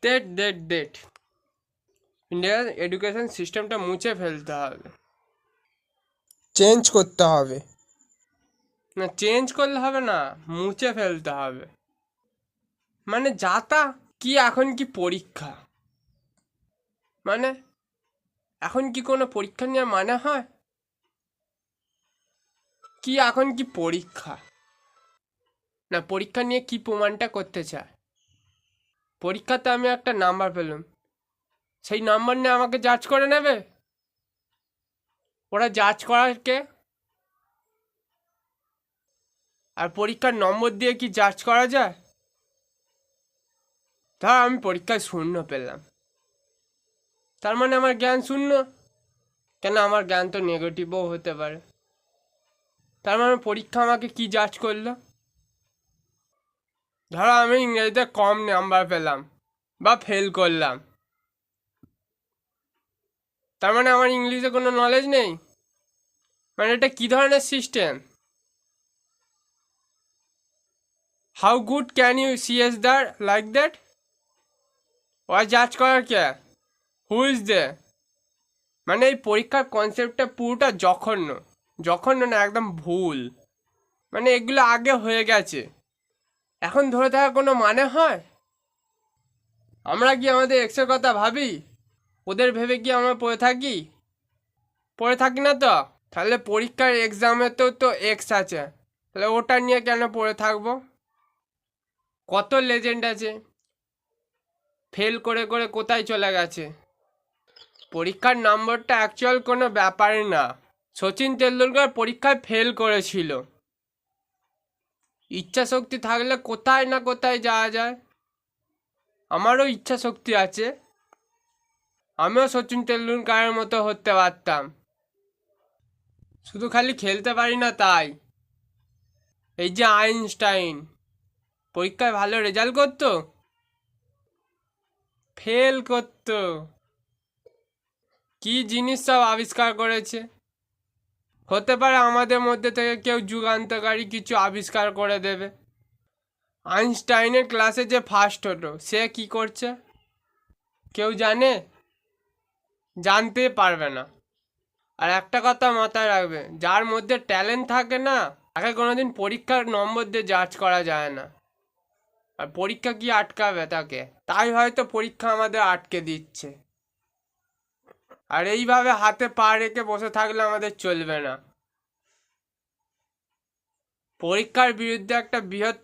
Date ইন্ডিয়ার education সিস্টেমটা মুছে ফেলতে হবে, চেঞ্জ করতে হবে। না চেঞ্জ করলে হবে না, মুছে ফেলতে হবে। মানে যাতা কি এখন কি পরীক্ষা, মানে এখন কি কোনো পরীক্ষা নিয়ে মানে হয় কি, এখন কি পরীক্ষা, না পরীক্ষা নিয়ে কি প্রমাণটা করতে চায়? পরীক্ষাতে আমি একটা নাম্বার পেলাম, সেই নাম্বার নিয়ে আমাকে জাজ করে নেবে? ওরা জাজ করার কে? আর পরীক্ষার নম্বর দিয়ে কি জাজ করা যায়? ধর আমি পরীক্ষায় শূন্য পেলাম, তার মানে আমার জ্ঞান শূন্য? কেন, আমার জ্ঞান তো নেগেটিভও হতে পারে। তার মানে পরীক্ষা আমাকে কি জাজ করলো? ধরো আমি ইংরেজিতে কম নাম্বার পেলাম বা ফেল করলাম, তার মানে আমার ইংলিশে কোনো নলেজ নেই? মানে এটা কি ধরনের system? How good can you sees that like that? ওরা জাজ করার কে? Who is they? মানে এই পরীক্ষার কনসেপ্টটা পুরোটা জঘন্য, জঘন্য না একদম ভুল। মানে এগুলো আগে হয়ে গেছে, এখন ধরে থাকার কোনো মানে হয়? আমরা কি আমাদের এক্সের কথা ভাবি? ওদের ভেবে কি আমরা পড়ে থাকি? পড়ে থাকি না তো। তাহলে পরীক্ষার এক্সামেতেও তো এক্স আছে, তাহলে ওটা নিয়ে কেন পড়ে থাকবো? কত লেজেন্ড আছে ফেল করে করে কোথায় চলে গেছে। পরীক্ষার নম্বরটা অ্যাকচুয়াল কোনো ব্যাপারই না। সচিন তেন্ডুলকর পরীক্ষায় ফেল করেছিল, ইচ্ছা শক্তি থাকলে কোথায় না কোথায় যাওয়া যায়। আমারও ইচ্ছা শক্তি আছে, আমিও সচিন তেন্ডুলকরের মতো হতে পারতাম, শুধু খালি খেলতে পারি না তাই। এই যে আইনস্টাইন পরীক্ষায় ভালো রেজাল্ট করতো, ফেল করতো, কি জিনিস সব আবিষ্কার করেছে। হতে পারে আমাদের মধ্যে থেকে কেউ যুগান্তকারী কিছু আবিষ্কার করে দেবে। আইনস্টাইনের ক্লাসে যে ফার্স্ট হতো সে কি করছে কেউ জানে? জানতে পারবে না। আর একটা কথা মাথায় রাখবে, যার মধ্যে ট্যালেন্ট থাকে না তাকে কোনোদিন পরীক্ষার নম্বর দিয়ে জাজ করা যায় না। আর পরীক্ষা কি আটকাবে তাকে? তাই হয়তো পরীক্ষা আমাদের আটকে দিচ্ছে। আর এইভাবে হাতে পা রেখে বসে থাকলে আমাদের চলবে না। পরীক্ষার বিরুদ্ধে একটা বৃহত্তর